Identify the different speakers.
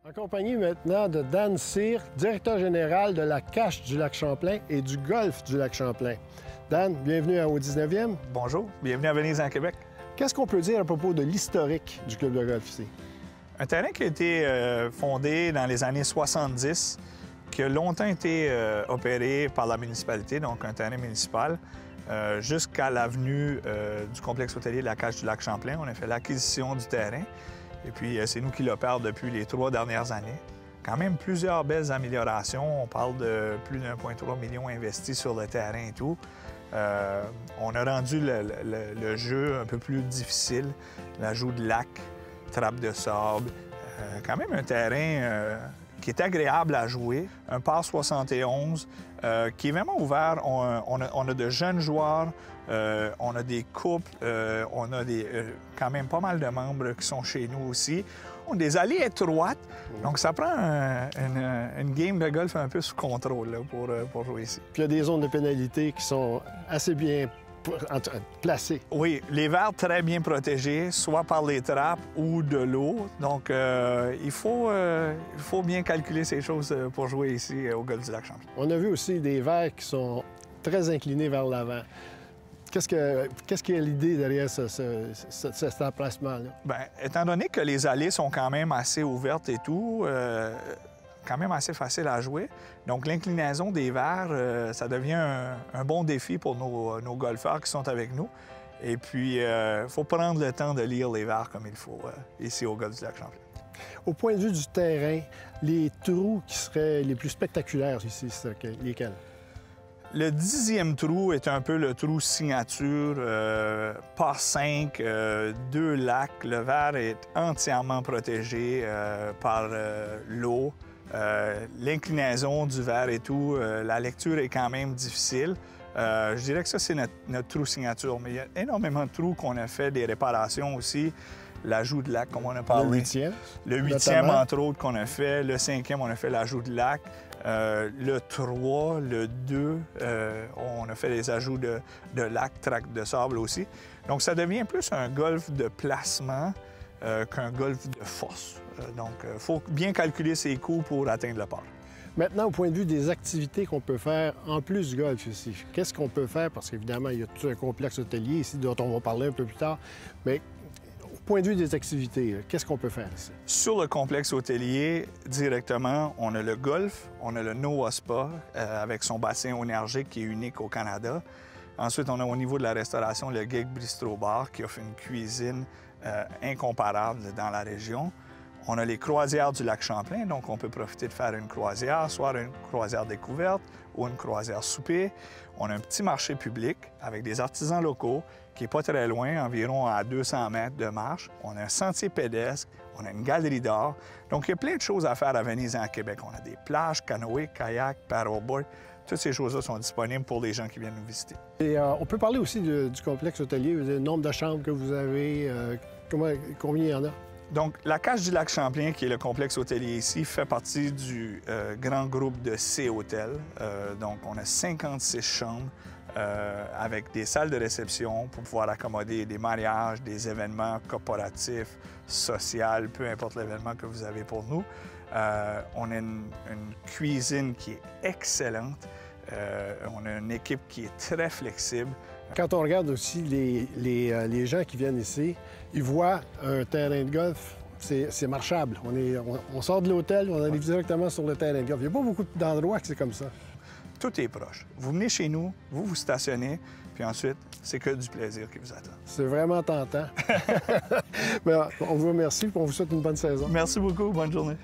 Speaker 1: En compagnie maintenant de Dan Cyr, directeur général de la Cache du Lac-Champlain et du Golf du Lac-Champlain. Dan, bienvenue au 19e.
Speaker 2: Bonjour, bienvenue à Venise en Québec.
Speaker 1: Qu'est-ce qu'on peut dire à propos de l'historique du club de golf ici?
Speaker 2: Un terrain qui a été fondé dans les années 70, qui a longtemps été opéré par la municipalité, donc un terrain municipal, jusqu'à l'avenue du complexe hôtelier de la Cache du Lac-Champlain. On a fait l'acquisition du terrain. Et puis, c'est nous qui l'opérons depuis les 3 dernières années. Quand même plusieurs belles améliorations. On parle de plus d'1,3 million investis sur le terrain et tout. On a rendu le jeu un peu plus difficile. L'ajout de lac, trappe de sable. Quand même un terrain qui est agréable à jouer. Un par 71 qui est vraiment ouvert. On a de jeunes joueurs. On a des couples, on a quand même pas mal de membres qui sont chez nous aussi. On a des allées étroites, donc ça prend une game de golf un peu sous contrôle là, pour jouer ici.
Speaker 1: Puis il y a des zones de pénalité qui sont assez bien placées.
Speaker 2: Oui, les verres très bien protégés, soit par les trappes ou de l'eau. Donc il faut bien calculer ces choses pour jouer ici au Golf du Lac-Champlain.
Speaker 1: On a vu aussi des verres qui sont très inclinés vers l'avant. Qu'est-ce qui est l'idée derrière cet emplacement-là?
Speaker 2: Bien, étant donné que les allées sont quand même assez ouvertes et tout, quand même assez facile à jouer, donc l'inclinaison des verres, ça devient un bon défi pour nos golfeurs qui sont avec nous. Et puis, il faut prendre le temps de lire les verres comme il faut ici au Golf du Lac-Champlain.
Speaker 1: Au point de vue du terrain, les trous qui seraient les plus spectaculaires ici, c'est lesquels?
Speaker 2: Le 10e trou est un peu le trou signature, par 5, 2 lacs. Le verre est entièrement protégé par l'eau. L'inclinaison du verre et tout, la lecture est quand même difficile. Je dirais que ça, c'est notre trou signature. Mais il y a énormément de trous qu'on a fait, des réparations aussi. L'ajout de lac, comme on a parlé.
Speaker 1: Le 8e?
Speaker 2: Le 8e, entre autres, qu'on a fait. Le 5e, on a fait l'ajout de lac. Le 3, le 2, on a fait des ajouts de lac, traque de sable aussi. Donc, ça devient plus un golf de placement qu'un golf de force. Donc, il faut bien calculer ses coûts pour atteindre le par.
Speaker 1: Maintenant, au point de vue des activités qu'on peut faire en plus du golf ici, qu'est-ce qu'on peut faire? Parce qu'évidemment, il y a tout un complexe hôtelier ici dont on va parler un peu plus tard. Mais au point de vue des activités, qu'est-ce qu'on peut faire ici?
Speaker 2: Sur le complexe hôtelier, directement, on a le golf, on a le Noah Spa avec son bassin énergique qui est unique au Canada. Ensuite, on a au niveau de la restauration le Gig Bistro Bar qui offre une cuisine incomparable dans la région. On a les croisières du Lac-Champlain, donc on peut profiter de faire une croisière, soit une croisière découverte ou une croisière souper. On a un petit marché public avec des artisans locaux qui n'est pas très loin, environ à 200 mètres de marche. On a un sentier pédestre, on a une galerie d'art. Donc, il y a plein de choses à faire à Venise et en Québec. On a des plages, canoë, kayak, paddleboard. Toutes ces choses-là sont disponibles pour les gens qui viennent nous visiter.
Speaker 1: Et on peut parler aussi du complexe hôtelier, le nombre de chambres que vous avez, combien il y en a?
Speaker 2: Donc, la Cache du Lac-Champlain, qui est le complexe hôtelier ici, fait partie du grand groupe de C-Hôtels. Donc, on a 56 chambres avec des salles de réception pour pouvoir accommoder des mariages, des événements corporatifs, sociaux, peu importe l'événement que vous avez pour nous. On a une cuisine qui est excellente. On a une équipe qui est très flexible.
Speaker 1: Quand on regarde aussi les gens qui viennent ici, ils voient un terrain de golf, c'est marchable. On sort de l'hôtel, on arrive directement sur le terrain de golf. Il n'y a pas beaucoup d'endroits que c'est comme ça.
Speaker 2: Tout est proche. Vous venez chez nous, vous vous stationnez, puis ensuite, c'est que du plaisir qui vous attend.
Speaker 1: C'est vraiment tentant. Mais on vous remercie et on vous souhaite une bonne saison.
Speaker 2: Merci beaucoup. Bonne journée.